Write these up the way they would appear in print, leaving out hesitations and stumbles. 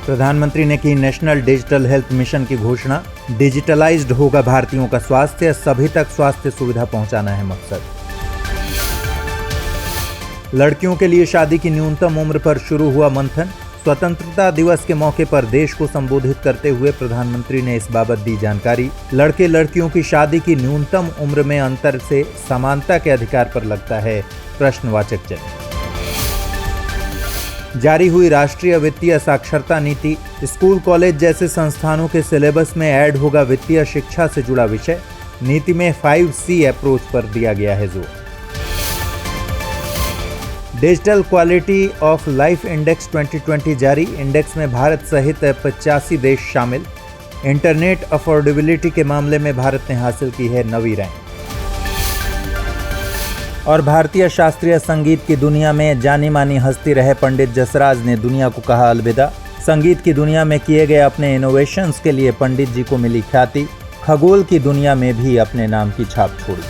प्रधानमंत्री ने की नेशनल डिजिटल हेल्थ मिशन की घोषणा। डिजिटलाइज्ड होगा भारतीयों का स्वास्थ्य, सभी तक स्वास्थ्य सुविधा पहुंचाना है मकसद। लड़कियों के लिए शादी की न्यूनतम उम्र पर शुरू हुआ मंथन। स्वतंत्रता दिवस के मौके पर देश को संबोधित करते हुए प्रधानमंत्री ने इस बाबत दी जानकारी। लड़के लड़कियों की शादी की न्यूनतम उम्र में अंतर से समानता के अधिकार पर लगता है प्रश्नवाचक चिन्ह। जारी हुई राष्ट्रीय वित्तीय साक्षरता नीति। स्कूल कॉलेज जैसे संस्थानों के सिलेबस में ऐड होगा वित्तीय शिक्षा से जुड़ा विषय। नीति में 5C अप्रोच पर दिया गया है जोर। Digital quality of life index 2020 जारी। इंडेक्स में भारत सहित 85 देश शामिल। इंटरनेट अफोर्डेबिलिटी के मामले में भारत ने हासिल की है 9वीं रैंक। और भारतीय शास्त्रीय संगीत की दुनिया में जानी मानी हस्ती रहे पंडित जसराज ने दुनिया को कहा अलविदा। संगीत की दुनिया में किए गए अपने इनोवेशंस के लिए पंडित जी को मिली ख्याति। खगोल की दुनिया में भी अपने नाम की छाप छोड़ी।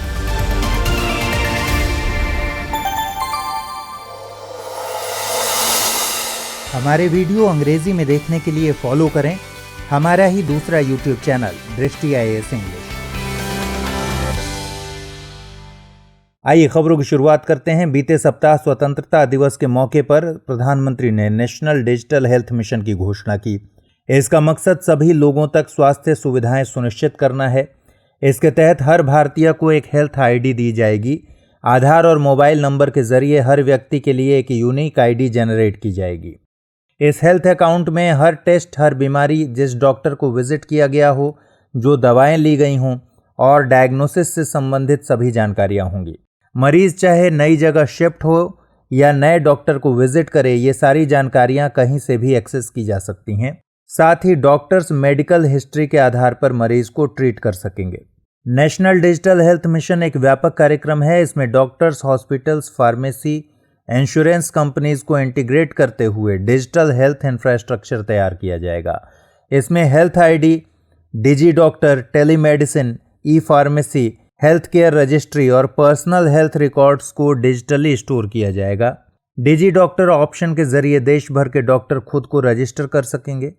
हमारे वीडियो अंग्रेजी में देखने के लिए फॉलो करें हमारा ही दूसरा यूट्यूब चैनल दृष्टि IAS इंग्लिश। आइए खबरों की शुरुआत करते हैं। बीते सप्ताह स्वतंत्रता दिवस के मौके पर प्रधानमंत्री ने नेशनल डिजिटल हेल्थ मिशन की घोषणा की। इसका मकसद सभी लोगों तक स्वास्थ्य सुविधाएं सुनिश्चित करना है। इसके तहत हर भारतीय को एक हेल्थ ID दी जाएगी। आधार और मोबाइल नंबर के जरिए हर व्यक्ति के लिए एक यूनिक ID जनरेट की जाएगी। इस हेल्थ अकाउंट में हर टेस्ट, हर बीमारी, जिस डॉक्टर को विजिट किया गया हो, जो दवाएं ली गई हों और डायग्नोसिस से संबंधित सभी जानकारियां होंगी। मरीज चाहे नई जगह शिफ्ट हो या नए डॉक्टर को विजिट करे, ये सारी जानकारियां कहीं से भी एक्सेस की जा सकती हैं। साथ ही डॉक्टर्स मेडिकल हिस्ट्री के आधार पर मरीज को ट्रीट कर सकेंगे। नेशनल डिजिटल हेल्थ मिशन एक व्यापक कार्यक्रम है। इसमें doctors, hospitals, pharmacy, insurance companies को इंटीग्रेट करते हुए डिजिटल हेल्थ इंफ्रास्ट्रक्चर तैयार किया जाएगा। इसमें health ID, digi doctor, telemedicine, e pharmacy, health care registry और पर्सनल हेल्थ रिकॉर्ड्स को डिजिटली स्टोर किया जाएगा। डिजी डॉक्टर ऑप्शन के जरिए देश भर के डॉक्टर खुद को रजिस्टर कर सकेंगे।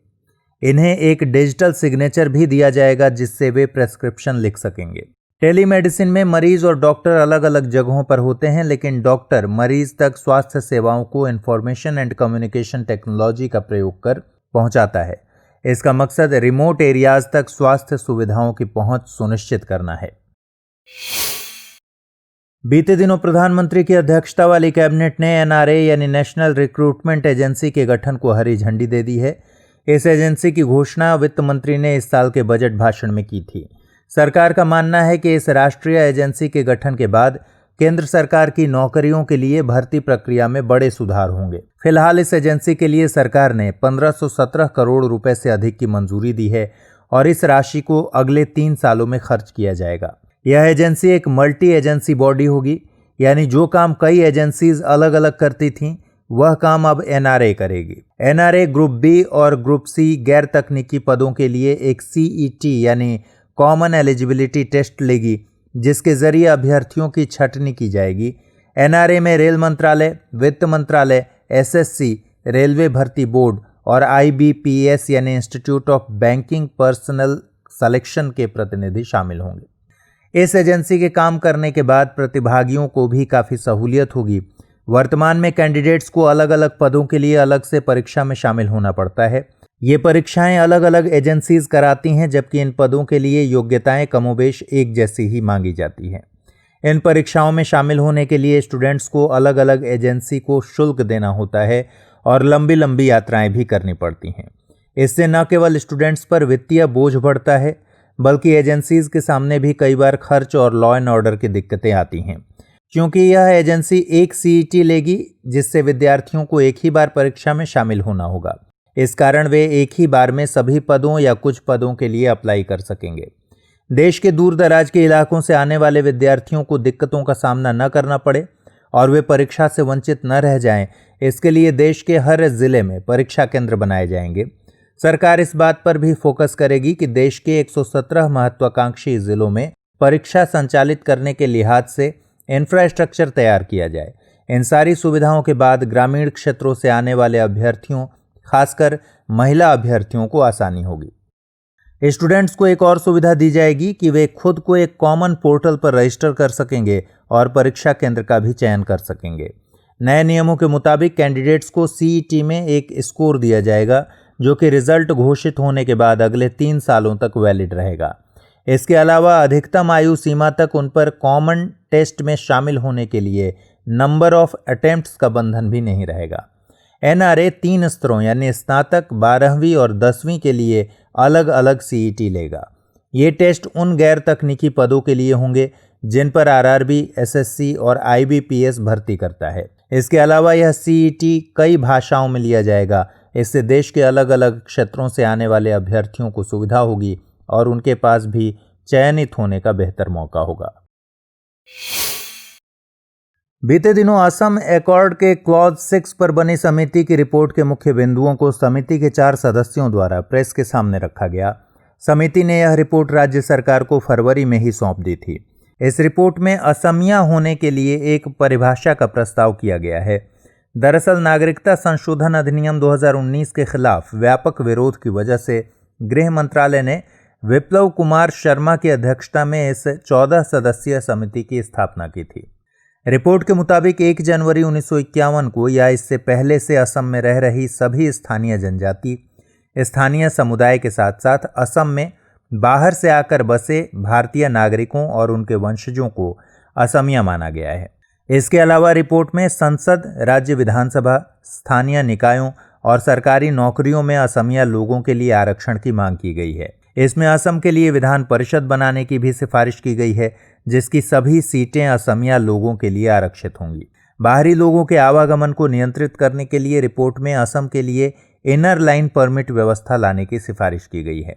इन्हें एक डिजिटल सिग्नेचर भी दिया जाएगा जिससे वे प्रेस्क्रिप्शन लिख सकेंगे। टेलीमेडिसिन में मरीज और डॉक्टर अलग अलग जगहों पर होते हैं, लेकिन डॉक्टर मरीज तक स्वास्थ्य सेवाओं को इंफॉर्मेशन एंड कम्युनिकेशन टेक्नोलॉजी का प्रयोग कर पहुंचाता है। इसका मकसद रिमोट एरियाज तक स्वास्थ्य सुविधाओं की पहुंच सुनिश्चित करना है। बीते दिनों प्रधानमंत्री की अध्यक्षता वाली कैबिनेट ने NRA यानी नेशनल रिक्रूटमेंट एजेंसी के गठन को हरी झंडी दे दी है। इस एजेंसी की घोषणा वित्त मंत्री ने इस साल के बजट भाषण में की थी। सरकार का मानना है कि इस राष्ट्रीय एजेंसी के गठन के बाद केंद्र सरकार की नौकरियों के लिए भर्ती प्रक्रिया में बड़े सुधार होंगे। फिलहाल इस एजेंसी के लिए सरकार ने 1517 करोड़ रुपए से अधिक की मंजूरी दी है और इस राशि को अगले 3 सालों में खर्च किया जाएगा। यह एजेंसी एक मल्टी एजेंसी बॉडी होगी, यानी जो काम कई एजेंसीज अलग अलग करती थीं, वह काम अब NRA करेगी। NRA ग्रुप B और ग्रुप C गैर तकनीकी पदों के लिए एक CET यानी कॉमन एलिजिबिलिटी टेस्ट लेगी, जिसके जरिए अभ्यर्थियों की छंटनी की जाएगी। NRA में रेल मंत्रालय, वित्त मंत्रालय, SSC, रेलवे भर्ती बोर्ड और IBPS यानी institute of banking personal selection के प्रतिनिधि शामिल होंगे। इस एजेंसी के काम करने के बाद प्रतिभागियों को भी काफ़ी सहूलियत होगी। वर्तमान में कैंडिडेट्स को अलग अलग पदों के लिए अलग से परीक्षा में शामिल होना पड़ता है। ये परीक्षाएं अलग अलग एजेंसीज कराती हैं, जबकि इन पदों के लिए योग्यताएं कमोबेश एक जैसी ही मांगी जाती हैं। इन परीक्षाओं में शामिल होने के लिए स्टूडेंट्स को अलग अलग एजेंसी को शुल्क देना होता है और लंबी लंबी यात्राएं भी करनी पड़ती हैं। इससे न केवल स्टूडेंट्स पर वित्तीय बोझ बढ़ता है, बल्कि एजेंसीज के सामने भी कई बार खर्च और लॉ एंड ऑर्डर की दिक्कतें आती हैं। क्योंकि यह एजेंसी एक CET लेगी, जिससे विद्यार्थियों को एक ही बार परीक्षा में शामिल होना होगा। इस कारण वे एक ही बार में सभी पदों या कुछ पदों के लिए अप्लाई कर सकेंगे। देश के दूर दराज के इलाकों से आने वाले विद्यार्थियों को दिक्कतों का सामना न करना पड़े और वे परीक्षा से वंचित न रह जाएं, इसके लिए देश के हर जिले में परीक्षा केंद्र बनाए जाएंगे। सरकार इस बात पर भी फोकस करेगी कि देश के 117 महत्वाकांक्षी जिलों में परीक्षा संचालित करने के लिहाज से इंफ्रास्ट्रक्चर तैयार किया जाए। इन सारी सुविधाओं के बाद ग्रामीण क्षेत्रों से आने वाले अभ्यर्थियों, खासकर महिला अभ्यर्थियों को आसानी होगी। स्टूडेंट्स को एक और सुविधा दी जाएगी कि वे खुद को एक कॉमन पोर्टल पर रजिस्टर कर सकेंगे और परीक्षा केंद्र का भी चयन कर सकेंगे। नए नियमों के मुताबिक कैंडिडेट्स को सीईटी में एक स्कोर दिया जाएगा जो कि रिजल्ट घोषित होने के बाद अगले 3 सालों तक वैलिड रहेगा। इसके अलावा अधिकतम आयु सीमा तक उन पर कॉमन टेस्ट में शामिल होने के लिए नंबर ऑफ अटेम्प्ट्स का बंधन भी नहीं रहेगा। एनआरए 3 स्तरों यानी स्नातक, 12वीं और 10वीं के लिए अलग अलग सीईटी लेगा। ये टेस्ट उन गैर तकनीकी पदों के लिए होंगे जिन पर आरआरबी, एसएससी और आईबीपीएस भर्ती करता है। इसके अलावा यह सीईटी कई भाषाओं में लिया जाएगा। इससे देश के अलग अलग क्षेत्रों से आने वाले अभ्यर्थियों को सुविधा होगी और उनके पास भी चयनित होने का बेहतर मौका होगा। बीते दिनों असम एकॉर्ड के क्लॉज 6 पर बनी समिति की रिपोर्ट के मुख्य बिंदुओं को समिति के 4 सदस्यों द्वारा प्रेस के सामने रखा गया। समिति ने यह रिपोर्ट राज्य सरकार को फरवरी में ही सौंप दी थी। इस रिपोर्ट में असमिया होने के लिए एक परिभाषा का प्रस्ताव किया गया है। दरअसल नागरिकता संशोधन अधिनियम 2019 के खिलाफ व्यापक विरोध की वजह से गृह मंत्रालय ने विप्लव कुमार शर्मा की अध्यक्षता में इस 14 सदस्यीय समिति की स्थापना की थी। रिपोर्ट के मुताबिक 1 जनवरी 1951 को या इससे पहले से असम में रह रही सभी स्थानीय जनजाति, स्थानीय समुदाय के साथ साथ असम में बाहर से आकर बसे भारतीय नागरिकों और उनके वंशजों को असमिया माना गया है। इसके अलावा रिपोर्ट में संसद, राज्य विधानसभा, स्थानीय निकायों और सरकारी नौकरियों में असमिया लोगों के लिए आरक्षण की मांग की गई है। इसमें असम के लिए विधान परिषद बनाने की भी सिफारिश की गई है जिसकी सभी सीटें असमिया लोगों के लिए आरक्षित होंगी। बाहरी लोगों के आवागमन को नियंत्रित करने के लिए रिपोर्ट में असम के लिए इनर लाइन परमिट व्यवस्था लाने की सिफारिश की गई है।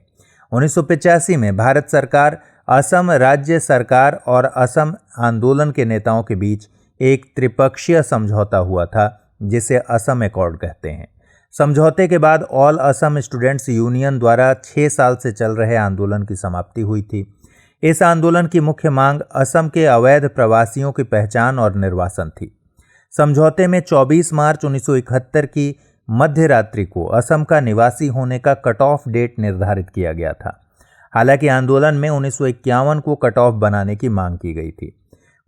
1985 में भारत सरकार, असम राज्य सरकार और असम आंदोलन के नेताओं के बीच एक त्रिपक्षीय समझौता हुआ था जिसे असम एकॉर्ड कहते हैं। समझौते के बाद ऑल असम स्टूडेंट्स यूनियन द्वारा 6 साल से चल रहे आंदोलन की समाप्ति हुई थी। इस आंदोलन की मुख्य मांग असम के अवैध प्रवासियों की पहचान और निर्वासन थी। समझौते में 24 मार्च 1971 की मध्य रात्रि को असम का निवासी होने का कट ऑफ डेट निर्धारित किया गया था। हालांकि आंदोलन में 1951 को कट ऑफ बनाने की मांग की गई थी।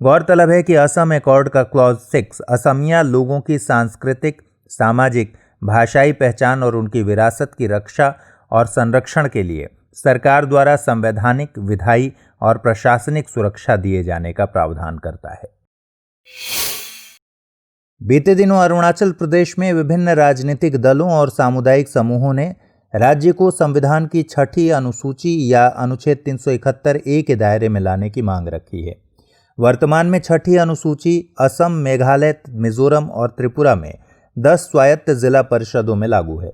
गौरतलब है कि असम एकॉर्ड का क्लॉज 6 असमिया लोगों की सांस्कृतिक, सामाजिक, भाषाई पहचान और उनकी विरासत की रक्षा और संरक्षण के लिए सरकार द्वारा संवैधानिक, विधायी और प्रशासनिक सुरक्षा दिए जाने का प्रावधान करता है। बीते दिनों अरुणाचल प्रदेश में विभिन्न राजनीतिक दलों और सामुदायिक समूहों ने राज्य को संविधान की 6ठी अनुसूची या अनुच्छेद 371A के दायरे में लाने की मांग रखी है। वर्तमान में 6ठी अनुसूची असम, मेघालय, मिजोरम और त्रिपुरा में 10 स्वायत्त जिला परिषदों में लागू है।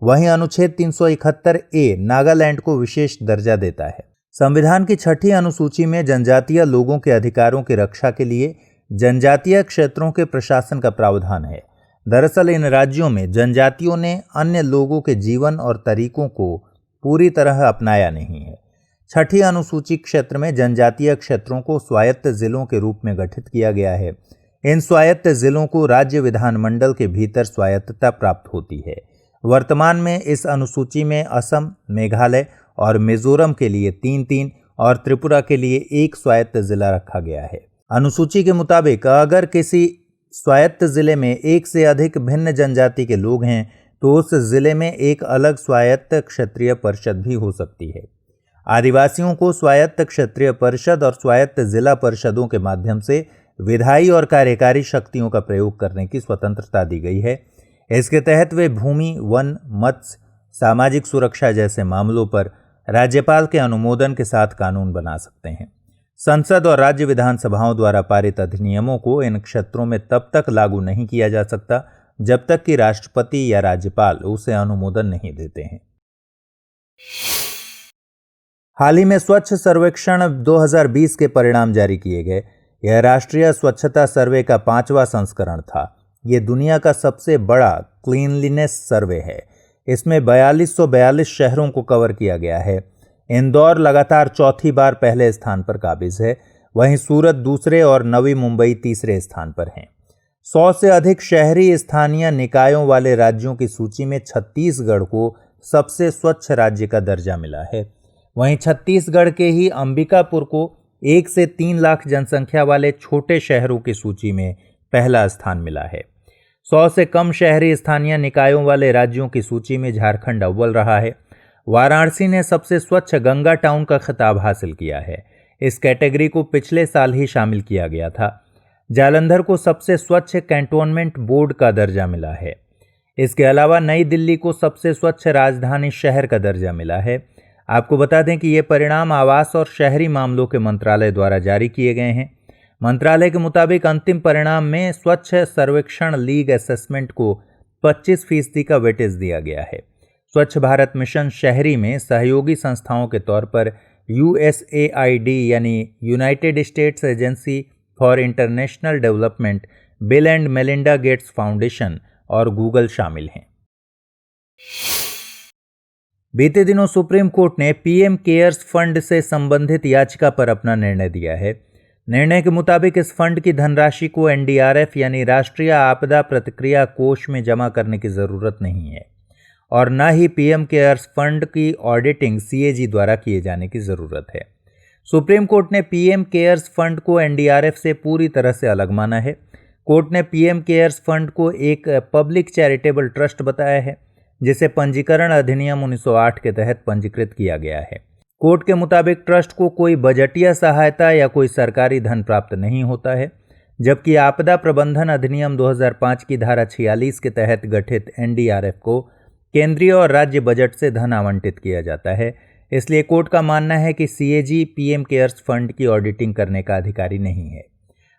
वहीं अनुच्छेद 371A नागालैंड को विशेष दर्जा देता है। संविधान की 6ठी अनुसूची में जनजातीय लोगों के अधिकारों की रक्षा के लिए जनजातीय क्षेत्रों के प्रशासन का प्रावधान है। दरअसल इन राज्यों में जनजातियों ने अन्य लोगों के जीवन और तरीकों को पूरी तरह अपनाया नहीं है। 6ठी अनुसूची क्षेत्र में जनजातीय क्षेत्रों को स्वायत्त जिलों के रूप में गठित किया गया है। इन स्वायत्त जिलों को राज्य विधानमंडल के भीतर स्वायत्तता प्राप्त होती है। वर्तमान में इस अनुसूची में असम, मेघालय और मिजोरम के लिए 3-3 और त्रिपुरा के लिए 1 स्वायत्त जिला रखा गया है। अनुसूची के मुताबिक अगर किसी स्वायत्त जिले में 1 से अधिक भिन्न जनजाति के लोग हैं तो उस जिले में एक अलग स्वायत्त क्षेत्रीय परिषद भी हो सकती है। आदिवासियों को स्वायत्त क्षेत्रीय परिषद और स्वायत्त जिला परिषदों के माध्यम से विधायी और कार्यकारी शक्तियों का प्रयोग करने की स्वतंत्रता दी गई है। इसके तहत वे भूमि, वन, मत्स्य, सामाजिक सुरक्षा जैसे मामलों पर राज्यपाल के अनुमोदन के साथ कानून बना सकते हैं। संसद और राज्य विधानसभाओं द्वारा पारित अधिनियमों को इन क्षेत्रों में तब तक लागू नहीं किया जा सकता जब तक कि राष्ट्रपति या राज्यपाल उसे अनुमोदन नहीं देते हैं। हाल ही में स्वच्छ सर्वेक्षण 2020 के परिणाम जारी किए गए। यह राष्ट्रीय स्वच्छता सर्वे का 5वां संस्करण था। ये दुनिया का सबसे बड़ा क्लीनलीनेस सर्वे है। इसमें 4242 शहरों को कवर किया गया है। इंदौर लगातार चौथी बार पहले स्थान पर काबिज है। वहीं सूरत दूसरे और नवी मुंबई तीसरे स्थान पर हैं। 100 से अधिक शहरी स्थानीय निकायों वाले राज्यों की सूची में छत्तीसगढ़ को सबसे स्वच्छ राज्य का दर्जा मिला है। वहीं छत्तीसगढ़ के ही अंबिकापुर को 1 से 3 लाख जनसंख्या वाले छोटे शहरों की सूची में पहला स्थान मिला है। 100 से कम शहरी स्थानीय निकायों वाले राज्यों की सूची में झारखंड अव्वल रहा है। वाराणसी ने सबसे स्वच्छ गंगा टाउन का खिताब हासिल किया है। इस कैटेगरी को पिछले साल ही शामिल किया गया था। जालंधर को सबसे स्वच्छ कैंटोनमेंट बोर्ड का दर्जा मिला है। इसके अलावा नई दिल्ली को सबसे स्वच्छ राजधानी शहर का दर्जा मिला है। आपको बता दें कि ये परिणाम आवास और शहरी मामलों के मंत्रालय द्वारा जारी किए गए हैं। मंत्रालय के मुताबिक अंतिम परिणाम में स्वच्छ सर्वेक्षण लीग असेसमेंट को 25% का वेटेज दिया गया है। स्वच्छ भारत मिशन शहरी में सहयोगी संस्थाओं के तौर पर USAID यानी United states agency for international development, bill and Melinda Gates foundation और गूगल शामिल हैं। बीते दिनों सुप्रीम कोर्ट ने PM केयर्स फंड से संबंधित याचिका पर अपना निर्णय दिया है। निर्णय के मुताबिक इस फंड की धनराशि को NDRF यानी राष्ट्रीय आपदा प्रतिक्रिया कोष में जमा करने की जरूरत नहीं है और न ही PM केयर्स फंड की ऑडिटिंग CAG द्वारा किए जाने की जरूरत है। सुप्रीम कोर्ट ने PM केयर्स फंड को NDRF से पूरी तरह से अलग माना है। कोर्ट ने PM केयर्स फंड को एक पब्लिक चैरिटेबल ट्रस्ट बताया है, जिसे पंजीकरण अधिनियम 1908 के तहत पंजीकृत किया गया है। कोर्ट के मुताबिक ट्रस्ट को कोई बजटीय सहायता या कोई सरकारी धन प्राप्त नहीं होता है, जबकि आपदा प्रबंधन अधिनियम 2005 की धारा 46 के तहत गठित NDRF को केंद्रीय और राज्य बजट से धन आवंटित किया जाता है। इसलिए कोर्ट का मानना है कि CAG PM केयर्स फंड की ऑडिटिंग करने का अधिकारी नहीं है।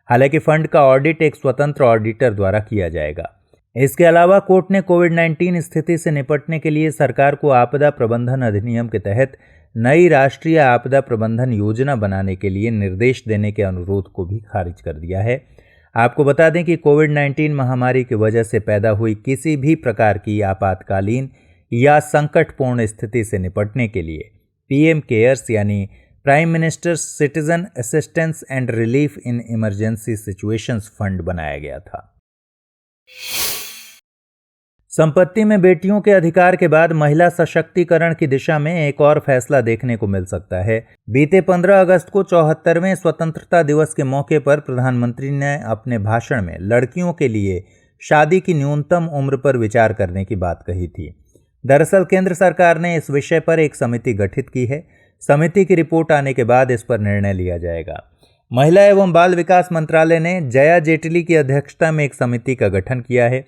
हालांकि फंड का ऑडिट एक स्वतंत्र ऑडिटर द्वारा किया जाएगा। इसके अलावा कोर्ट ने कोविड-19 स्थिति से निपटने के लिए सरकार को आपदा प्रबंधन अधिनियम के तहत नई राष्ट्रीय आपदा प्रबंधन योजना बनाने के लिए निर्देश देने के अनुरोध को भी खारिज कर दिया है। आपको बता दें कि कोविड-19 महामारी की वजह से पैदा हुई किसी भी प्रकार की आपातकालीन या संकटपूर्ण स्थिति से निपटने के लिए PM केयर्स यानी prime minister citizen assistance and relief in emergency situations fund बनाया गया था। संपत्ति में बेटियों के अधिकार के बाद महिला सशक्तिकरण की दिशा में एक और फैसला देखने को मिल सकता है। बीते 15 अगस्त को 74वें स्वतंत्रता दिवस के मौके पर प्रधानमंत्री ने अपने भाषण में लड़कियों के लिए शादी की न्यूनतम उम्र पर विचार करने की बात कही थी। दरअसल केंद्र सरकार ने इस विषय पर एक समिति गठित की है। समिति की रिपोर्ट आने के बाद इस पर निर्णय लिया जाएगा। महिला एवं बाल विकास मंत्रालय ने जया जेटली की अध्यक्षता में एक समिति का गठन किया है।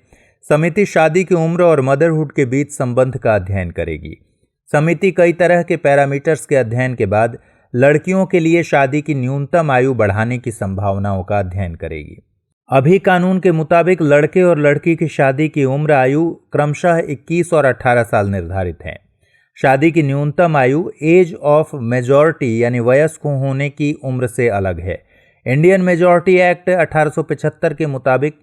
समिति शादी की उम्र और मदरहुड के बीच संबंध का अध्ययन करेगी। समिति कई तरह के पैरामीटर्स के अध्ययन के बाद लड़कियों के लिए शादी की न्यूनतम आयु बढ़ाने की संभावनाओं का अध्ययन करेगी। अभी कानून के मुताबिक लड़के और लड़की की शादी की उम्र आयु क्रमशः 21 और 18 साल निर्धारित है। शादी की न्यूनतम आयु एज ऑफ मेजॉरिटी यानी वयस्क होने की उम्र से अलग है। इंडियन मेजॉरिटी एक्ट 1875 के मुताबिक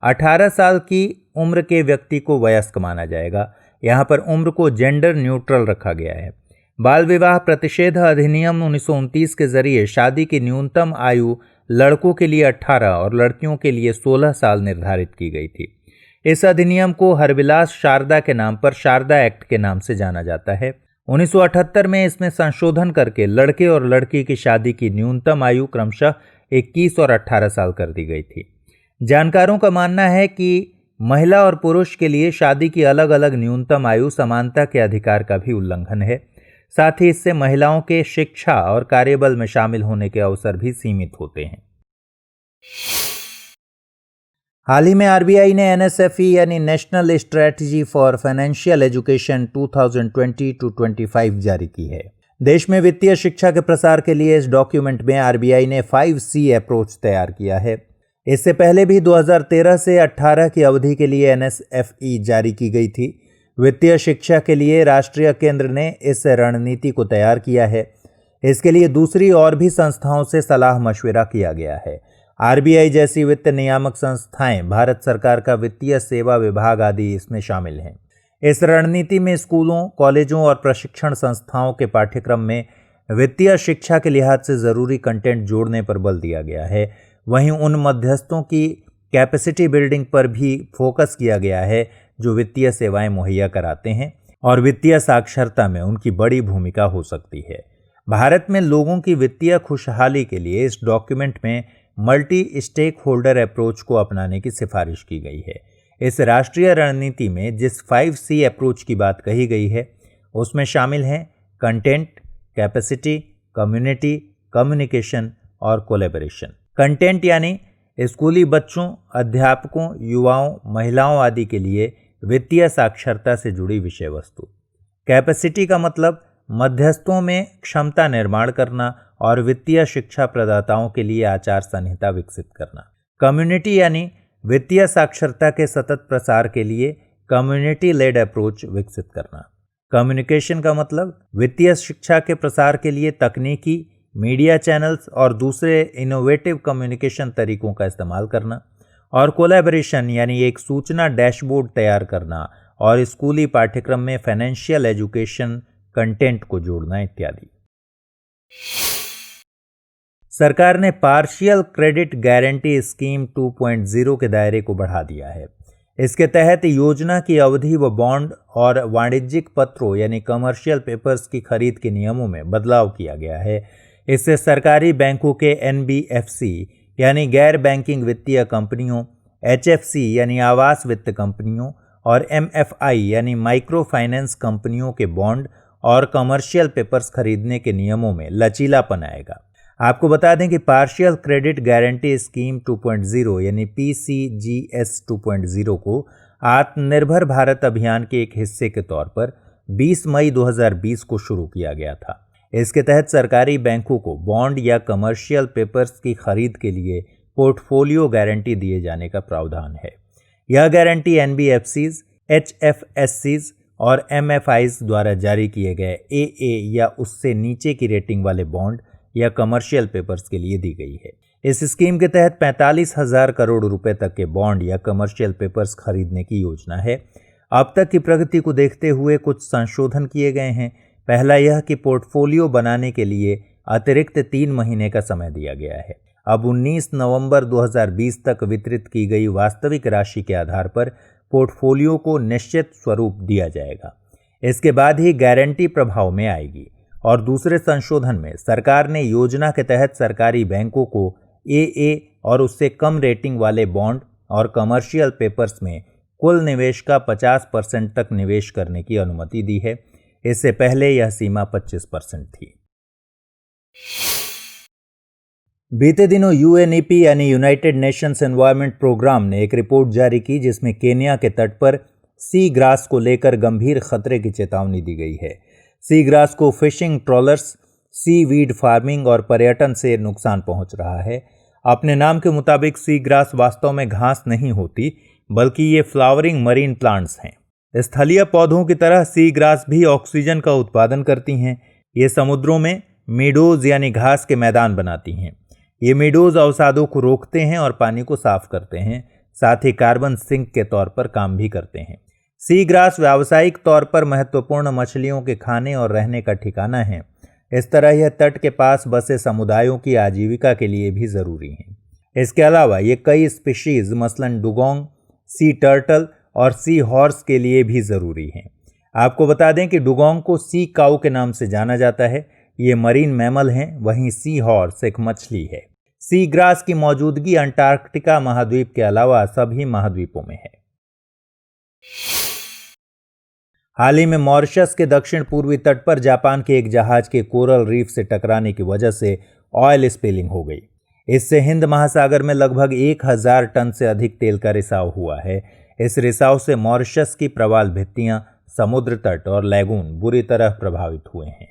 18 साल की उम्र के व्यक्ति को वयस्क माना जाएगा। यहाँ पर उम्र को जेंडर न्यूट्रल रखा गया है। बाल विवाह प्रतिषेध अधिनियम 1929 के जरिए शादी की न्यूनतम आयु लड़कों के लिए 18 और लड़कियों के लिए 16 साल निर्धारित की गई थी। इस अधिनियम को हरविलास शारदा के नाम पर शारदा एक्ट के नाम से जाना जाता है। 1978 में इसमें संशोधन करके लड़के और लड़की की शादी की न्यूनतम आयु क्रमशः 21 और 18 साल कर दी गई थी। जानकारों का मानना है कि महिला और पुरुष के लिए शादी की अलग अलग न्यूनतम आयु समानता के अधिकार का भी उल्लंघन है। साथ ही इससे महिलाओं के शिक्षा और कार्यबल में शामिल होने के अवसर भी सीमित होते हैं। हाल ही में RBI ने NSFE यानी national strategy for financial education 2020-25 जारी की है। देश में वित्तीय शिक्षा के प्रसार के लिए इस डॉक्यूमेंट में RBI ने 5C अप्रोच तैयार किया है। इससे पहले भी 2013 से 18 की अवधि के लिए NSFE जारी की गई थी। वित्तीय शिक्षा के लिए राष्ट्रीय केंद्र ने इस रणनीति को तैयार किया है। इसके लिए दूसरी और भी संस्थाओं से सलाह मशविरा किया गया है। RBI जैसी वित्त नियामक संस्थाएं, भारत सरकार का वित्तीय सेवा विभाग आदि इसमें शामिल हैं। इस रणनीति में स्कूलों, कॉलेजों और प्रशिक्षण संस्थाओं के पाठ्यक्रम में वित्तीय शिक्षा के लिहाज से जरूरी कंटेंट जोड़ने पर बल दिया गया है। वहीं उन मध्यस्थों की कैपेसिटी बिल्डिंग पर भी फोकस किया गया है, जो वित्तीय सेवाएं मुहैया कराते हैं और वित्तीय साक्षरता में उनकी बड़ी भूमिका हो सकती है। भारत में लोगों की वित्तीय खुशहाली के लिए इस डॉक्यूमेंट में मल्टी स्टेक होल्डर अप्रोच को अपनाने की सिफारिश की गई है। इस राष्ट्रीय रणनीति में जिस 5C अप्रोच की बात कही गई है उसमें शामिल हैं कंटेंट, कैपेसिटी, कम्युनिटी, कम्युनिकेशन और कोलैबोरेशन। कंटेंट यानी स्कूली बच्चों, अध्यापकों, युवाओं, महिलाओं आदि के लिए वित्तीय साक्षरता से जुड़ी विषय वस्तु। कैपेसिटी का मतलब मध्यस्थों में क्षमता निर्माण करना और वित्तीय शिक्षा प्रदाताओं के लिए आचार संहिता विकसित करना। कम्युनिटी यानी वित्तीय साक्षरता के सतत प्रसार के लिए कम्युनिटी लेड अप्रोच विकसित करना। कम्युनिकेशन का मतलब वित्तीय शिक्षा के प्रसार के लिए तकनीकी, मीडिया चैनल्स और दूसरे इनोवेटिव कम्युनिकेशन तरीकों का इस्तेमाल करना। और कोलैबोरेशन यानी एक सूचना डैशबोर्ड तैयार करना और स्कूली पाठ्यक्रम में फाइनेंशियल एजुकेशन कंटेंट को जोड़ना इत्यादि। सरकार ने पार्शियल क्रेडिट गारंटी स्कीम 2.0 के दायरे को बढ़ा दिया है। इसके तहत योजना की अवधि व बॉन्ड और वाणिज्यिक पत्रों यानी कमर्शियल पेपर्स की खरीद के नियमों में बदलाव किया गया है। इससे सरकारी बैंकों के NBFC यानी गैर बैंकिंग वित्तीय कंपनियों, HFC यानी आवास वित्त कंपनियों और MFI यानी माइक्रो फाइनेंस कंपनियों के बॉन्ड और कमर्शियल पेपर्स खरीदने के नियमों में लचीलापन आएगा। आपको बता दें कि पार्शियल क्रेडिट गारंटी स्कीम 2.0 यानी PCGS 2.0 को आत्मनिर्भर भारत अभियान के एक हिस्से के तौर पर 20 मई 2020 को शुरू किया गया था। इसके तहत सरकारी बैंकों को बॉन्ड या कमर्शियल पेपर्स की खरीद के लिए पोर्टफोलियो गारंटी दिए जाने का प्रावधान है। यह गारंटी NBFCs, HFSCs और MFIs द्वारा जारी किए गए AA या उससे नीचे की रेटिंग वाले बॉन्ड या कमर्शियल पेपर्स के लिए दी गई है। इस स्कीम के तहत 45,000 करोड़ रुपए तक के बॉन्ड या कमर्शियल पेपर्स खरीदने की योजना है। अब तक की प्रगति को देखते हुए कुछ संशोधन किए गए हैं। पहला यह कि पोर्टफोलियो बनाने के लिए अतिरिक्त 3 महीने का समय दिया गया है। अब 19 नवंबर 2020 तक वितरित की गई वास्तविक राशि के आधार पर पोर्टफोलियो को निश्चित स्वरूप दिया जाएगा। इसके बाद ही गारंटी प्रभाव में आएगी। और दूसरे संशोधन में सरकार ने योजना के तहत सरकारी बैंकों को AA और उससे कम रेटिंग वाले बॉन्ड और कमर्शियल पेपर्स में कुल निवेश का 50% तक निवेश करने की अनुमति दी है। इससे पहले यह सीमा 25% थी। बीते दिनों UNEP यानी यूनाइटेड नेशंस एनवायरनमेंट प्रोग्राम ने एक रिपोर्ट जारी की जिसमें केन्या के तट पर सी ग्रास को लेकर गंभीर खतरे की चेतावनी दी गई है। सी ग्रास को फिशिंग ट्रॉलर्स, सी वीड फार्मिंग और पर्यटन से नुकसान पहुंच रहा है। अपने नाम के मुताबिक सी ग्रास वास्तव में घास नहीं होती, बल्कि ये फ्लावरिंग मरीन प्लांट्स हैं। स्थलीय पौधों की तरह सी ग्रास भी ऑक्सीजन का उत्पादन करती हैं। ये समुद्रों में मीडोज यानी घास के मैदान बनाती हैं। ये मीडोज अवसादों को रोकते हैं और पानी को साफ करते हैं, साथ ही कार्बन सिंक के तौर पर काम भी करते हैं। सी ग्रास व्यावसायिक तौर पर महत्वपूर्ण मछलियों के खाने और रहने का ठिकाना है। इस तरह यह तट के पास बसे समुदायों की आजीविका के लिए भी जरूरी है। इसके अलावा ये कई स्पीशीज मसलन डुगोंग, सी टर्टल और सी हॉर्स के लिए भी जरूरी हैं। आपको बता दें कि डुगोंग को सी काऊ के नाम से जाना जाता है। ये मरीन मैमल हैं, वहीं सी हॉर्स एक मछली है। सी ग्रास की मौजूदगी अंटार्कटिका महाद्वीप के अलावा सभी महाद्वीपों में है। हाल ही में मॉरिशस के दक्षिण पूर्वी तट पर जापान के एक जहाज के कोरल रीफ से टकराने की वजह से ऑयल स्पिलिंग हो गई। इससे हिंद महासागर में लगभग 1000 टन से अधिक तेल का रिसाव हुआ है। इस रिसाव से मॉरिशस की प्रवाल भित्तियां, समुद्र तट और लैगून बुरी तरह प्रभावित हुए हैं।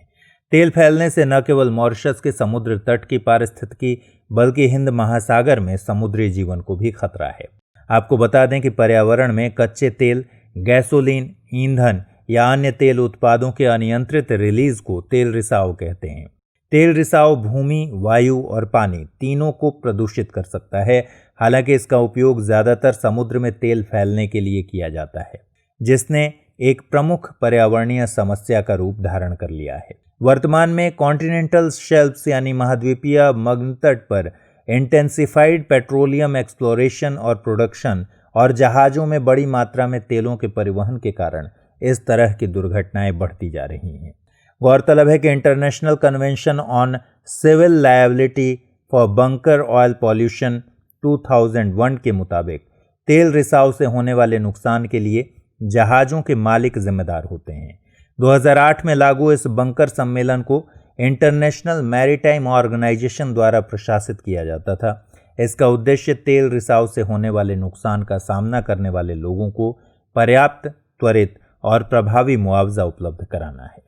तेल फैलने से न केवल मॉरिशस के समुद्र तट की पारिस्थितिकी बल्कि हिंद महासागर में समुद्री जीवन को भी खतरा है। आपको बता दें कि पर्यावरण में कच्चे तेल, गैसोलीन, ईंधन या अन्य तेल उत्पादों के अनियंत्रित रिलीज को तेल रिसाव कहते हैं। तेल रिसाव भूमि, वायु और पानी तीनों को प्रदूषित कर सकता है। हालांकि इसका उपयोग ज्यादातर समुद्र में तेल फैलने के लिए किया जाता है, जिसने एक प्रमुख पर्यावरणीय समस्या का रूप धारण कर लिया है। वर्तमान में कॉन्टिनेंटल शेल्फ्स यानी महाद्वीपीय मग्न तट पर इंटेंसिफाइड पेट्रोलियम एक्सप्लोरेशन और प्रोडक्शन और जहाज़ों में बड़ी मात्रा में तेलों के परिवहन के कारण इस तरह की दुर्घटनाएं बढ़ती जा रही हैं। गौरतलब है कि international convention on civil liability for bunker oil pollution 2001 के मुताबिक तेल रिसाव से होने वाले नुकसान के लिए जहाज़ों के मालिक जिम्मेदार होते हैं। 2008 में लागू इस बंकर सम्मेलन को इंटरनेशनल मैरीटाइम ऑर्गेनाइजेशन द्वारा प्रशासित किया जाता था। इसका उद्देश्य तेल रिसाव से होने वाले नुकसान का सामना करने वाले लोगों को पर्याप्त, त्वरित और प्रभावी मुआवजा उपलब्ध कराना है।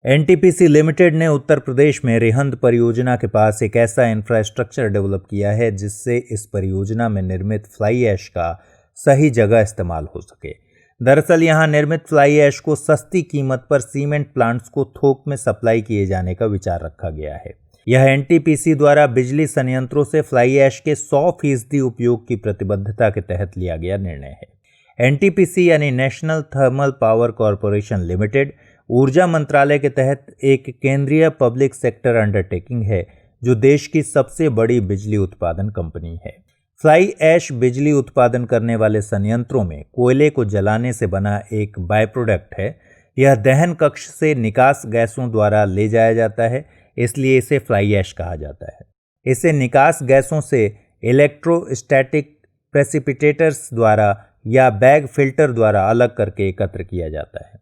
एनटीपीसी लिमिटेड ने उत्तर प्रदेश में रिहंद परियोजना के पास एक ऐसा इंफ्रास्ट्रक्चर डेवलप किया है जिससे इस परियोजना में निर्मित फ्लाई ऐश का सही जगह इस्तेमाल हो सके। दरअसल यहां निर्मित फ्लाई ऐश को सस्ती कीमत पर सीमेंट प्लांट्स को थोक में सप्लाई किए जाने का विचार रखा गया है। यह एनटीपीसी द्वारा बिजली संयंत्रों से फ्लाई ऐश के 100% उपयोग की प्रतिबद्धता के तहत लिया गया निर्णय है। एनटीपीसी यानी national thermal power corporation limited ऊर्जा मंत्रालय के तहत एक केंद्रीय पब्लिक सेक्टर अंडरटेकिंग है जो देश की सबसे बड़ी बिजली उत्पादन कंपनी है। फ्लाई ऐश बिजली उत्पादन करने वाले संयंत्रों में कोयले को जलाने से बना एक बाय प्रोडक्ट है। यह दहन कक्ष से निकास गैसों द्वारा ले जाया जाता है, इसलिए इसे फ्लाई ऐश कहा जाता है। इसे निकास गैसों से इलेक्ट्रोस्टैटिक प्रेसिपिटेटर्स द्वारा या बैग फिल्टर द्वारा अलग करके एकत्र किया जाता है।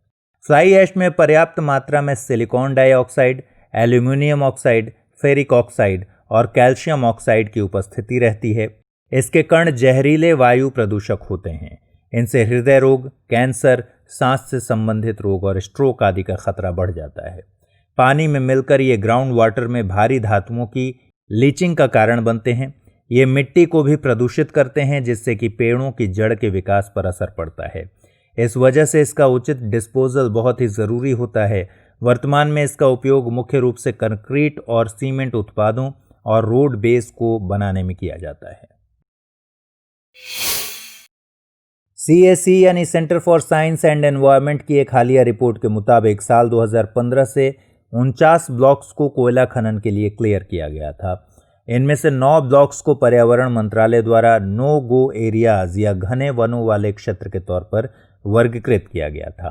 फ्लाई ऐश में पर्याप्त मात्रा में silicon dioxide, aluminium oxide, ferric oxide और कैल्शियम ऑक्साइड की उपस्थिति रहती है। इसके कण जहरीले वायु प्रदूषक होते हैं। इनसे हृदय रोग, कैंसर, सांस से संबंधित रोग और स्ट्रोक आदि का खतरा बढ़ जाता है। पानी में मिलकर ये ग्राउंड वाटर में भारी धातुओं की लीचिंग का कारण बनते हैं। ये मिट्टी को भी प्रदूषित करते हैं जिससे कि पेड़ों की जड़ के विकास पर असर पड़ता है। इस वजह से इसका उचित डिस्पोजल बहुत ही ज़रूरी होता है। वर्तमान में इसका उपयोग मुख्य रूप से कंक्रीट और सीमेंट उत्पादों और रोड बेस को बनाने में किया जाता है। CSE यानी centre for science and environment की एक हालिया रिपोर्ट के मुताबिक साल 2015 से 49 ब्लॉक्स को कोयला खनन के लिए क्लियर किया गया था। इनमें से 9 ब्लॉक्स को पर्यावरण मंत्रालय द्वारा नो गो एरियाज या घने वनों वाले क्षेत्र के तौर पर वर्गीकृत किया गया था।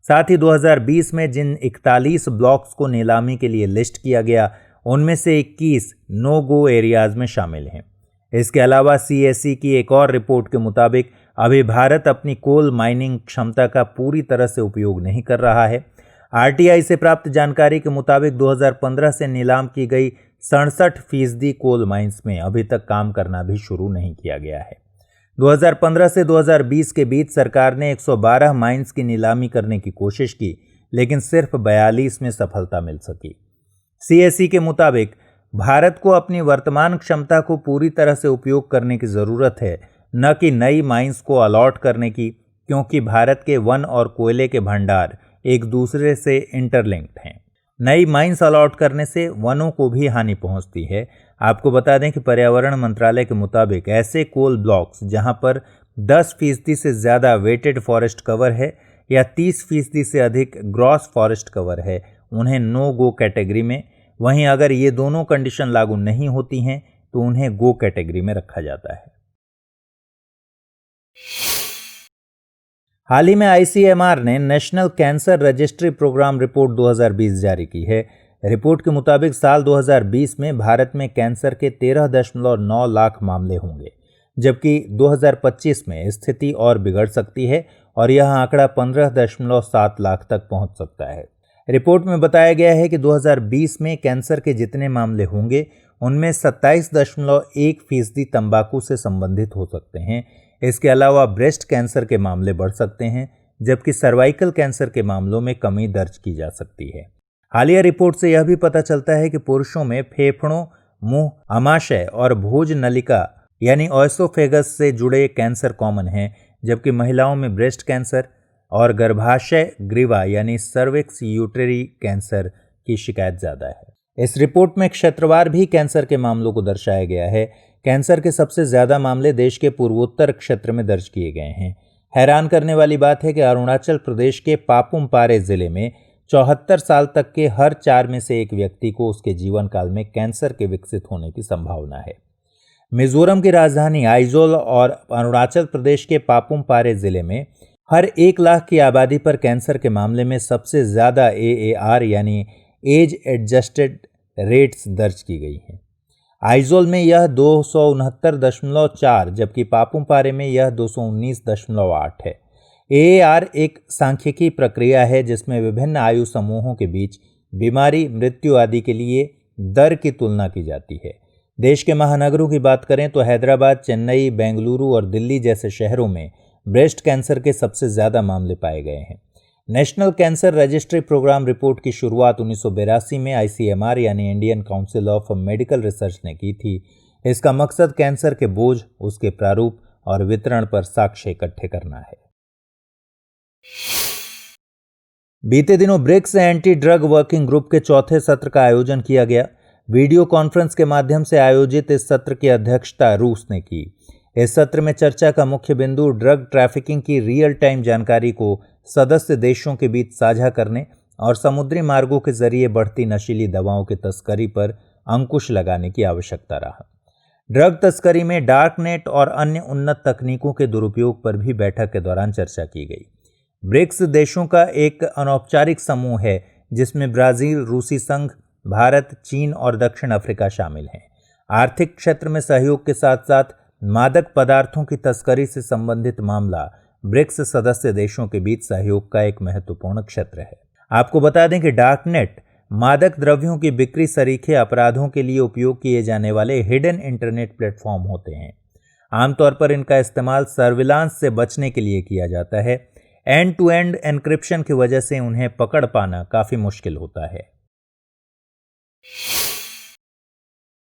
साथ ही 2020 में जिन 41 ब्लॉक्स को नीलामी के लिए लिस्ट किया गया, उनमें से 21 नो गो एरियाज में शामिल हैं। इसके अलावा CSE की एक और रिपोर्ट के मुताबिक अभी भारत अपनी कोल माइनिंग क्षमता का पूरी तरह से उपयोग नहीं कर रहा है। RTI से प्राप्त जानकारी के मुताबिक 2015 से नीलाम की गई 67% कोल माइंस में अभी तक काम करना भी शुरू नहीं किया गया है। 2015 से 2020 के बीच सरकार ने 112 माइंस की नीलामी करने की कोशिश की, लेकिन सिर्फ 42 में सफलता मिल सकी। CSE के मुताबिक भारत को अपनी वर्तमान क्षमता को पूरी तरह से उपयोग करने की ज़रूरत है, न कि नई माइंस को अलॉट करने की, क्योंकि भारत के वन और कोयले के भंडार एक दूसरे से इंटरलिंक्ड हैं। नई माइंस अलॉट करने से वनों को भी हानि पहुंचती है। आपको बता दें कि पर्यावरण मंत्रालय के मुताबिक ऐसे कोल ब्लॉक्स जहां पर 10% से ज़्यादा वेटेड फॉरेस्ट कवर है या 30% से अधिक ग्रॉस फॉरेस्ट कवर है, उन्हें नो गो कैटेगरी में, वहीं अगर ये दोनों कंडीशन लागू नहीं होती हैं तो उन्हें गो कैटेगरी में रखा जाता है। हाल ही में ICMR ने national cancer registry programme report 2020 जारी की है। रिपोर्ट के मुताबिक साल 2020 में भारत में कैंसर के 13.9 लाख मामले होंगे, जबकि 2025 में स्थिति और बिगड़ सकती है और यह आंकड़ा 15.7 लाख तक पहुंच सकता है। रिपोर्ट में बताया गया है कि 2020 में कैंसर के जितने मामले होंगे उनमें 27.1% तंबाकू से संबंधित हो सकते हैं। इसके अलावा ब्रेस्ट कैंसर के मामले बढ़ सकते हैं, जबकि सर्वाइकल कैंसर के मामलों में कमी दर्ज की जा सकती है। हालिया रिपोर्ट से यह भी पता चलता है कि पुरुषों में फेफड़ों, मुंह, आमाशय और भोज नलिका यानी ओएसोफेगस से जुड़े कैंसर कॉमन हैं, जबकि महिलाओं में ब्रेस्ट कैंसर और गर्भाशय ग्रीवा यानी सर्विक्स यूटेरी कैंसर की शिकायत ज़्यादा है। इस रिपोर्ट में क्षेत्रवार भी कैंसर के मामलों को दर्शाया गया है। कैंसर के सबसे ज़्यादा मामले देश के पूर्वोत्तर क्षेत्र में दर्ज किए गए हैं। हैरान करने वाली बात है कि अरुणाचल प्रदेश के पापुम पारे जिले में 74 साल तक के हर 4 में से एक व्यक्ति को उसके जीवन काल में कैंसर के विकसित होने की संभावना है। मिजोरम की राजधानी आइजोल और अरुणाचल प्रदेश के पापुम पारे जिले में हर 1 लाख की आबादी पर कैंसर के मामले में सबसे ज्यादा AAR यानी एज एडजस्टेड रेट्स दर्ज की गई हैं। आइजोल में यह 269.4 जबकि पापुम पारे में यह 219.8 है। AAR एक सांख्यिकी प्रक्रिया है जिसमें विभिन्न आयु समूहों के बीच बीमारी, मृत्यु आदि के लिए दर की तुलना की जाती है। देश के महानगरों की बात करें तो हैदराबाद, चेन्नई, बेंगलुरु और दिल्ली जैसे शहरों में ब्रेस्ट कैंसर के सबसे ज्यादा मामले पाए गए हैं। National cancer registry programme report की शुरुआत 1982 में ICMR यानी Indian council of medical research ने की थी। इसका मकसद कैंसर के बोझ, उसके प्रारूप और वितरण पर साक्ष्य इकट्ठे करना है। बीते दिनों BRICS anti drug working group के चौथे सत्र का आयोजन किया गया। वीडियो कॉन्फ्रेंस के माध्यम से आयोजित इस सत्र की अध्यक्षता रूस ने की। इस सत्र में चर्चा का मुख्य बिंदु ड्रग ट्रैफिकिंग की रियल टाइम जानकारी को सदस्य देशों के बीच साझा करने और समुद्री मार्गों के जरिए बढ़ती नशीली दवाओं की तस्करी पर अंकुश लगाने की आवश्यकता रहा। ड्रग तस्करी में डार्क नेट और अन्य उन्नत तकनीकों के दुरुपयोग पर भी बैठक के दौरान चर्चा की गई। ब्रिक्स देशों का एक अनौपचारिक समूह है जिसमें ब्राजील, रूसी संघ, भारत, चीन और दक्षिण अफ्रीका शामिल हैं। आर्थिक क्षेत्र में सहयोग के साथ साथ मादक पदार्थों की तस्करी से संबंधित मामला ब्रिक्स सदस्य देशों के बीच सहयोग का एक महत्वपूर्ण क्षेत्र है। आपको बता दें कि डार्क नेट मादक द्रव्यों की बिक्री सरीखे अपराधों के लिए उपयोग किए जाने वाले हिडन इंटरनेट प्लेटफॉर्म होते हैं। आमतौर पर इनका इस्तेमाल सर्विलांस से बचने के लिए किया जाता है। एंड टू एंड एन्क्रिप्शन की वजह से उन्हें पकड़ पाना काफी मुश्किल होता है।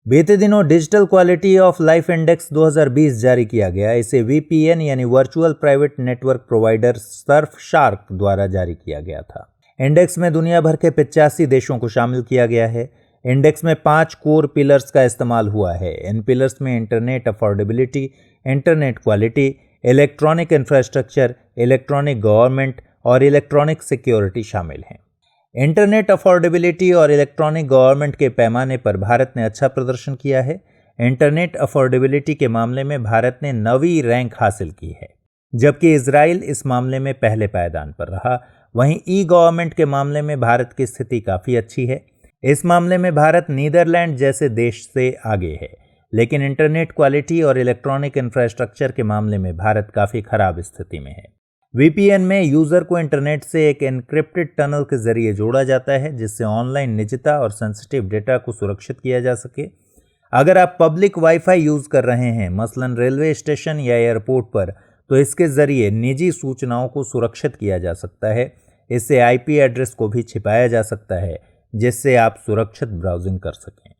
बीते दिनों digital quality of life index 2020 जारी किया गया। इसे VPN यानी virtual private network provider Surfshark द्वारा जारी किया गया था। इंडेक्स में दुनिया भर के 85 देशों को शामिल किया गया है। इंडेक्स में 5 कोर पिलर्स का इस्तेमाल हुआ है। इन पिलर्स में internet affordability, internet quality, electronic infrastructure, electronic government और इलेक्ट्रॉनिक सिक्योरिटी शामिल हैं। इंटरनेट अफोर्डेबिलिटी और इलेक्ट्रॉनिक गवर्नमेंट के पैमाने पर भारत ने अच्छा प्रदर्शन किया है। इंटरनेट अफोर्डेबिलिटी के मामले में भारत ने 9वीं रैंक हासिल की है, जबकि इजराइल इस मामले में पहले पायदान पर रहा। वहीं ई गवर्नमेंट के मामले में भारत की स्थिति काफ़ी अच्छी है। इस मामले में भारत नीदरलैंड जैसे देश से आगे है, लेकिन इंटरनेट क्वालिटी और इलेक्ट्रॉनिक इंफ्रास्ट्रक्चर के मामले में भारत काफ़ी खराब स्थिति में है। VPN में यूजर को इंटरनेट से एक एन्क्रिप्टेड टनल के जरिए जोड़ा जाता है जिससे ऑनलाइन निजता और सेंसिटिव डेटा को सुरक्षित किया जा सके। अगर आप पब्लिक वाईफाई यूज कर रहे हैं, मसलन रेलवे स्टेशन या एयरपोर्ट पर, तो इसके जरिए निजी सूचनाओं को सुरक्षित किया जा सकता है। इससे IP एड्रेस को भी छिपाया जा सकता है जिससे आप सुरक्षित ब्राउजिंग कर सकें।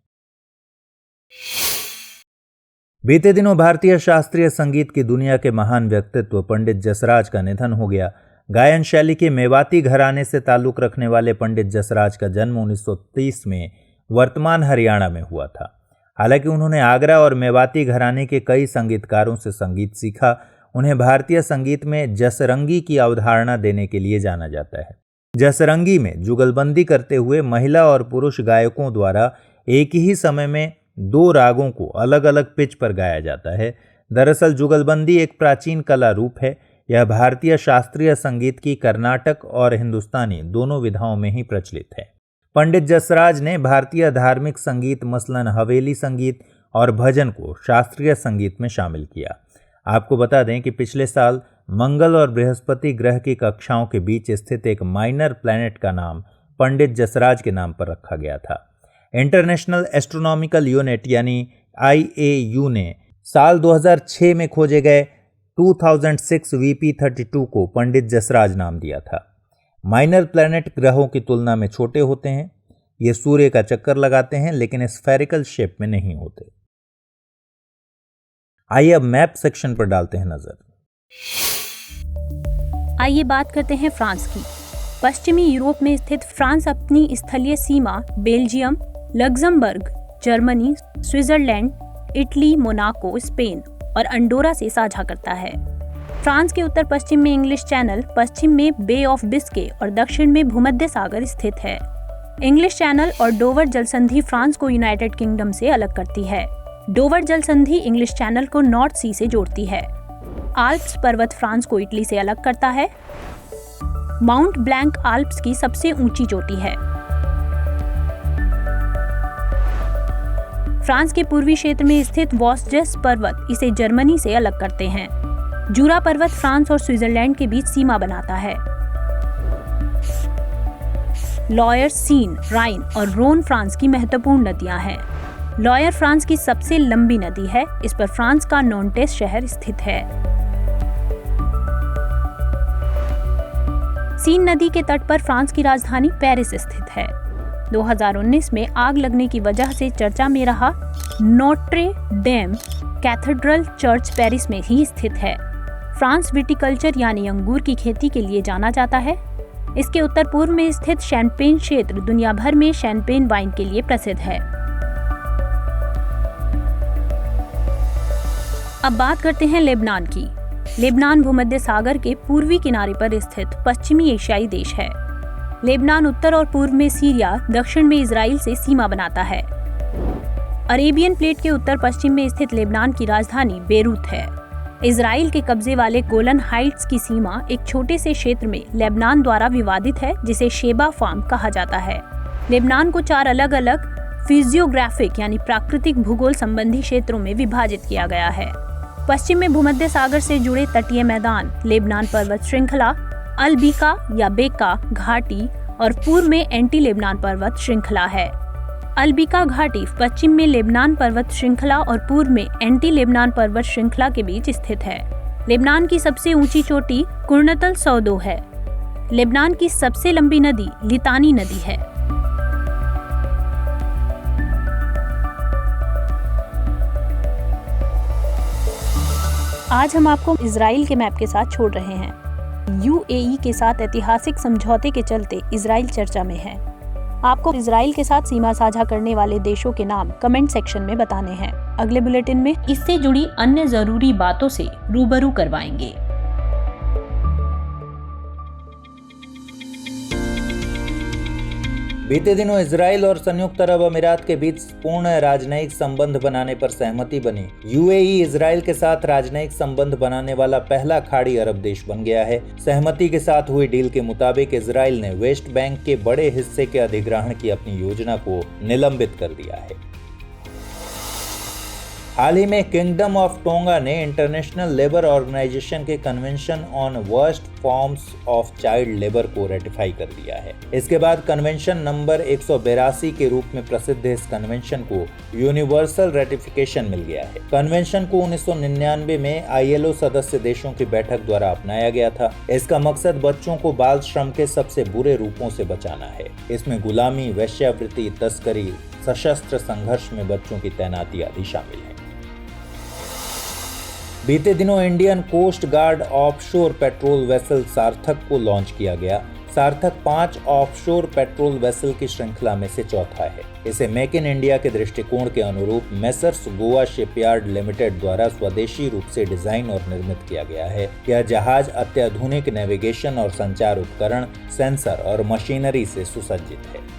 बीते दिनों भारतीय शास्त्रीय संगीत की दुनिया के महान व्यक्तित्व पंडित जसराज का निधन हो गया। गायन शैली के मेवाती घराने से ताल्लुक रखने वाले पंडित जसराज का जन्म 1930 में वर्तमान हरियाणा में हुआ था। हालांकि उन्होंने आगरा और मेवाती घराने के कई संगीतकारों से संगीत सीखा। उन्हें भारतीय संगीत में जसरंगी की अवधारणा देने के लिए जाना जाता है। जसरंगी में जुगलबंदी करते हुए महिला और पुरुष गायकों द्वारा एक ही समय में 2 रागों को अलग अलग पिच पर गाया जाता है। दरअसल जुगलबंदी एक प्राचीन कला रूप है। यह भारतीय शास्त्रीय संगीत की कर्नाटक और हिंदुस्तानी दोनों विधाओं में ही प्रचलित है। पंडित जसराज ने भारतीय धार्मिक संगीत मसलन हवेली संगीत और भजन को शास्त्रीय संगीत में शामिल किया। आपको बता दें कि पिछले साल मंगल और बृहस्पति ग्रह की कक्षाओं के बीच स्थित एक माइनर प्लैनेट का नाम पंडित जसराज के नाम पर रखा गया था। इंटरनेशनल एस्ट्रोनॉमिकल यूनिट यानी IAU ने साल 2006 में खोजे गए 2006 VP32 को पंडित जसराज नाम दिया था। माइनर प्लैनेट ग्रहों की तुलना में छोटे होते हैं। ये सूर्य का चक्कर लगाते हैं लेकिन स्फेरिकल शेप में नहीं होते। आइए अब मैप सेक्शन पर डालते हैं नजर। आइए बात करते हैं फ्रांस की। पश्चिमी यूरोप में स्थित फ्रांस अपनी स्थलीय सीमा Belgium, Luxembourg, Germany, Switzerland, Italy, Monaco, Spain और अंडोरा से साझा करता है। फ्रांस के उत्तर पश्चिम में इंग्लिश चैनल, पश्चिम में बे ऑफ बिस्के और दक्षिण में भूमध्य सागर स्थित है। इंग्लिश चैनल और डोवर जलसंधि फ्रांस को यूनाइटेड किंगडम से अलग करती है। डोवर जलसंधि इंग्लिश चैनल को नॉर्थ सी से जोड़ती है। आल्प्स पर्वत फ्रांस को इटली से अलग करता है। माउंट ब्लैंक आल्प्स की सबसे ऊंची चोटी है। फ्रांस के पूर्वी क्षेत्र में स्थित वॉस्जेस पर्वत इसे जर्मनी से अलग करते हैं। जूरा पर्वत फ्रांस और स्विट्जरलैंड के बीच सीमा बनाता है। लॉयर, सीन, राइन और रोन फ्रांस की महत्वपूर्ण नदियां हैं। लॉयर फ्रांस की सबसे लंबी नदी है। इस पर फ्रांस का नॉन्टेस शहर स्थित है। सीन नदी के तट पर फ्रांस की राजधानी पेरिस स्थित है। 2019 में आग लगने की वजह से चर्चा में रहा Notre Dame cathedral church Paris में ही स्थित है। फ्रांस विटिकल्चर यानी अंगूर की खेती के लिए जाना जाता है। इसके उत्तर पूर्व में स्थित शैंपेन क्षेत्र दुनिया भर में शैंपेन वाइन के लिए प्रसिद्ध है। अब बात करते हैं लेबनान की। लेबनान भूमध्य सागर के पूर्वी किनारे पर स्थित पश्चिमी एशियाई देश है। लेबनान उत्तर और पूर्व में सीरिया, दक्षिण में इजराइल से सीमा बनाता है। अरेबियन प्लेट के उत्तर पश्चिम में स्थित लेबनान की राजधानी बेरूत है। इजराइल के कब्जे वाले गोलन हाइट्स की सीमा एक छोटे से क्षेत्र में लेबनान द्वारा विवादित है, जिसे शेबा फार्म कहा जाता है। लेबनान को 4 अलग अलग फिजियोग्राफिक यानी प्राकृतिक भूगोल संबंधी क्षेत्रों में विभाजित किया गया है। पश्चिम में भूमध्य सागर से जुड़े तटीय मैदान, लेबनान पर्वत श्रृंखला, अलबिका या बेका घाटी और पूर्व में एंटी लेबनान पर्वत श्रृंखला है। अलबिका घाटी पश्चिम में लेबनान पर्वत श्रृंखला और पूर्व में एंटी लेबनान पर्वत श्रृंखला के बीच स्थित है। लेबनान की सबसे ऊंची चोटी कुर्नतल सौदो है। लेबनान की सबसे लंबी नदी लितानी नदी है। आज हम आपको इजराइल के मैप के साथ छोड़ रहे हैं। यूएई के साथ ऐतिहासिक समझौते के चलते इजराइल चर्चा में है। आपको इजराइल के साथ सीमा साझा करने वाले देशों के नाम कमेंट सेक्शन में बताने हैं। अगले बुलेटिन में इससे जुड़ी अन्य जरूरी बातों से रूबरू करवाएंगे। बीते दिनों इजराइल और संयुक्त अरब अमीरात के बीच पूर्ण राजनयिक संबंध बनाने पर सहमति बनी। यूएई इजराइल के साथ राजनयिक संबंध बनाने वाला पहला खाड़ी अरब देश बन गया है। सहमति के साथ हुई डील के मुताबिक इजराइल ने वेस्ट बैंक के बड़े हिस्से के अधिग्रहण की अपनी योजना को निलंबित कर दिया है। हाल ही में किंगडम ऑफ टोंगा ने इंटरनेशनल लेबर ऑर्गेनाइजेशन के convention on worst forms of child labour को रेटिफाई कर दिया है। इसके बाद कन्वेंशन नंबर 182 के रूप में प्रसिद्ध इस कन्वेंशन को यूनिवर्सल रेटिफिकेशन मिल गया है। कन्वेंशन को 1999 में आईएलओ सदस्य देशों की बैठक द्वारा अपनाया गया था। इसका मकसद बच्चों को बाल श्रम के सबसे बुरे रूपों से बचाना है। इसमें गुलामी, वेश्यावृत्ति, तस्करी, सशस्त्र संघर्ष में बच्चों की तैनाती आदि शामिल है। बीते दिनों Indian coast guard offshore patrol vessel Sarthak को लॉन्च किया गया। सार्थक 5 ऑफशोर पेट्रोल वेसल की श्रृंखला में से चौथा है। इसे मेक इन इंडिया के दृष्टिकोण के अनुरूप मेसर्स गोवा शिपयार्ड लिमिटेड द्वारा स्वदेशी रूप से डिजाइन और निर्मित किया गया है। यह जहाज अत्याधुनिक नेविगेशन और संचार उपकरण, सेंसर और मशीनरी से सुसज्जित है।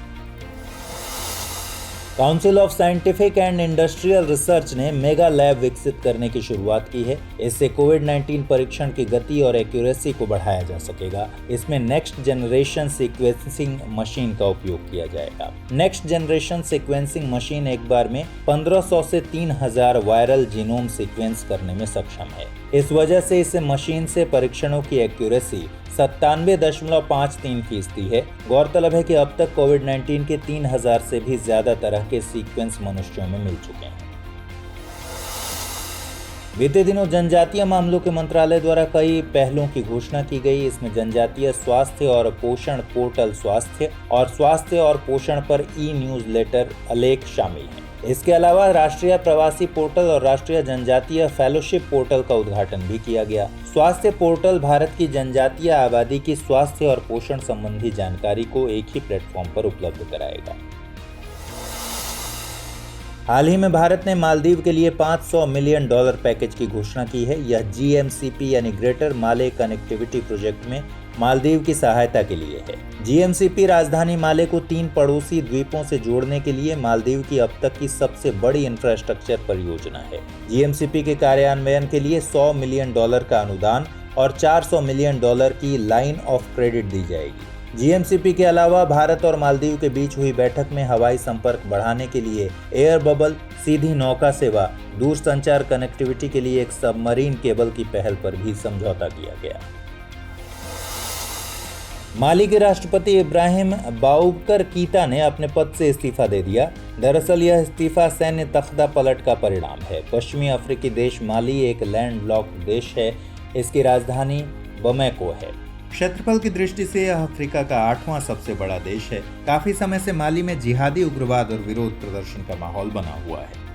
Council of scientific and industrial research ने मेगा लैब विकसित करने की शुरुआत की है। इससे कोविड-19 परीक्षण की गति और एक्यूरेसी को बढ़ाया जा सकेगा। इसमें नेक्स्ट जनरेशन सीक्वेंसिंग मशीन का उपयोग किया जाएगा। नेक्स्ट जनरेशन सीक्वेंसिंग मशीन एक बार में 1500 से 3000 वायरल जीनोम सीक्वेंस करने में सक्षम है। इस वजह से इस मशीन से परीक्षणों की एक्यूरेसी 97.53% है। गौरतलब है कि अब तक कोविड-19 के 3000 से भी ज्यादा तरह के सीक्वेंस मनुष्यों में मिल चुके हैं। बीते दिनों जनजातीय मामलों के मंत्रालय द्वारा कई पहलों की घोषणा की गई। इसमें जनजातीय स्वास्थ्य और पोषण पोर्टल स्वास्थ्य और पोषण पर ई-न्यूज़लेटर अलेख शामिल हैं। इसके अलावा राष्ट्रीय प्रवासी पोर्टल और राष्ट्रीय जनजातीय फेलोशिप पोर्टल का उद्घाटन भी किया गया। स्वास्थ्य पोर्टल भारत की जनजातीय आबादी की स्वास्थ्य और पोषण संबंधी जानकारी को एक ही प्लेटफॉर्म पर उपलब्ध कराएगा। हाल ही में भारत ने मालदीव के लिए $500 मिलियन पैकेज की घोषणा की है। यह GMCP यानी ग्रेटर माले कनेक्टिविटी प्रोजेक्ट में मालदीव की सहायता के लिए है। GMCP राजधानी माले को 3 पड़ोसी द्वीपों से जोड़ने के लिए मालदीव की अब तक की सबसे बड़ी इंफ्रास्ट्रक्चर परियोजना है। GMCP के कार्यान्वयन के लिए $100 मिलियन का अनुदान और $400 मिलियन की लाइन ऑफ क्रेडिट दी जाएगी। GMCP के अलावा भारत और मालदीव के बीच हुई बैठक में हवाई संपर्क बढ़ाने के लिए एयर बबल, सीधी नौका सेवा, दूरसंचार कनेक्टिविटी के लिए एक सबमरीन केबल की पहल पर भी समझौता किया गया। माली के राष्ट्रपति इब्राहिम बाउबकर कीता ने अपने पद से इस्तीफा दे दिया। दरअसल यह इस्तीफा सैन्य तख्ता पलट का परिणाम है। पश्चिमी अफ्रीकी देश माली एक लैंडलॉक्ड देश है। इसकी राजधानी बमैको है। क्षेत्रफल की दृष्टि से यह अफ्रीका का 8वां सबसे बड़ा देश है। काफी समय से माली में जिहादी उग्रवाद और विरोध प्रदर्शन का माहौल बना हुआ है।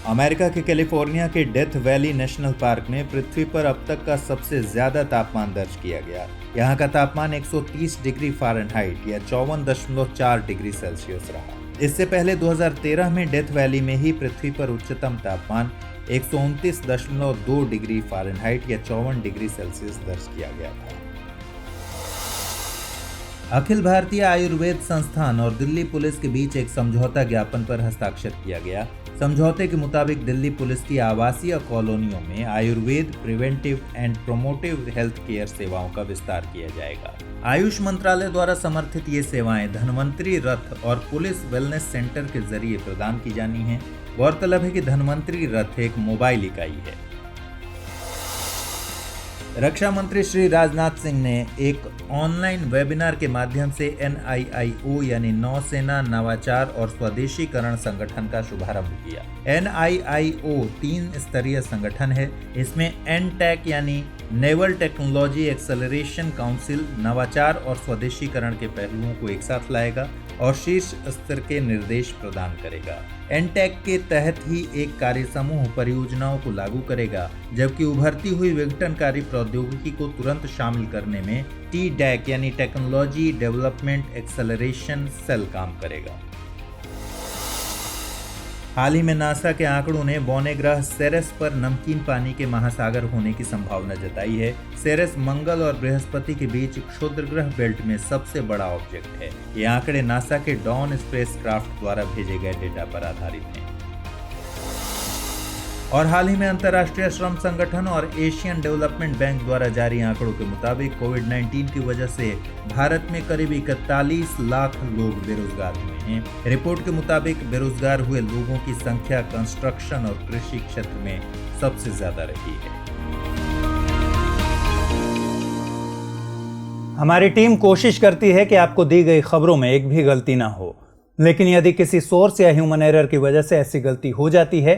अमेरिका के कैलिफोर्निया के डेथ वैली नेशनल पार्क में पृथ्वी पर अब तक का सबसे ज्यादा तापमान दर्ज किया गया। यहाँ का तापमान 130 डिग्री फ़ारेनहाइट या 54.4 डिग्री सेल्सियस रहा। इससे पहले 2013 में डेथ वैली में ही पृथ्वी पर उच्चतम तापमान 129.2 डिग्री फ़ारेनहाइट या 54 डिग्री सेल्सियस दर्ज किया गया था। अखिल भारतीय आयुर्वेद संस्थान और दिल्ली पुलिस के बीच एक समझौता ज्ञापन पर हस्ताक्षर किया गया। समझौते के मुताबिक दिल्ली पुलिस की आवासीय कॉलोनियों में Ayurveda, preventive and promotive health care सेवाओं का विस्तार किया जाएगा। आयुष मंत्रालय द्वारा समर्थित ये सेवाएं धन्वंतरी रथ और पुलिस वेलनेस सेंटर के जरिए प्रदान की जानी हैं। गौरतलब है कि धन्वंतरी रथ एक मोबाइल इकाई है। रक्षा मंत्री श्री राजनाथ सिंह ने एक ऑनलाइन वेबिनार के माध्यम से NIIO यानी नौसेना नवाचार और स्वदेशीकरण संगठन का शुभारंभ किया। NIIO 3 स्तरीय संगठन है। इसमें NTAC यानी नेवल टेक्नोलॉजी एक्सेलरेशन काउंसिल नवाचार और स्वदेशीकरण के पहलुओं को एक साथ लाएगा और शीर्ष स्तर के निर्देश प्रदान करेगा। NTAC के तहत ही एक कार्य समूह परियोजनाओं को लागू करेगा, जबकि उभरती हुई विघटनकारी प्रौद्योगिकी को तुरंत शामिल करने में TDAC यानी टेक्नोलॉजी डेवलपमेंट एक्सेलरेशन सेल काम करेगा। हाल ही में नासा के आंकड़ों ने बौने ग्रह सेरेस पर नमकीन पानी के महासागर होने की संभावना जताई है। सेरेस मंगल और बृहस्पति के बीच क्षुद्र ग्रह बेल्ट में सबसे बड़ा ऑब्जेक्ट है। ये आंकड़े नासा के डॉन स्पेसक्राफ्ट द्वारा भेजे गए डेटा पर आधारित हैं। और हाल ही में अंतर्राष्ट्रीय श्रम संगठन और एशियन डेवलपमेंट बैंक द्वारा जारी आंकड़ों के मुताबिक कोविड-19 की वजह से भारत में करीब 41 लाख लोग बेरोजगार हुए हैं। रिपोर्ट के मुताबिक बेरोजगार हुए लोगों की संख्या कंस्ट्रक्शन और कृषि क्षेत्र में सबसे ज्यादा रही है। हमारी टीम कोशिश करती है कि आपको दी गई खबरों में एक भी गलती ना हो, लेकिन यदि किसी सोर्स या ह्यूमन एरर की वजह से ऐसी गलती हो जाती है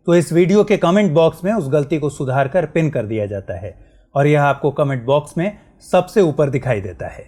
तो इस वीडियो के कमेंट बॉक्स में उस गलती को सुधार कर पिन कर दिया जाता है और यह आपको कमेंट बॉक्स में सबसे ऊपर दिखाई देता है।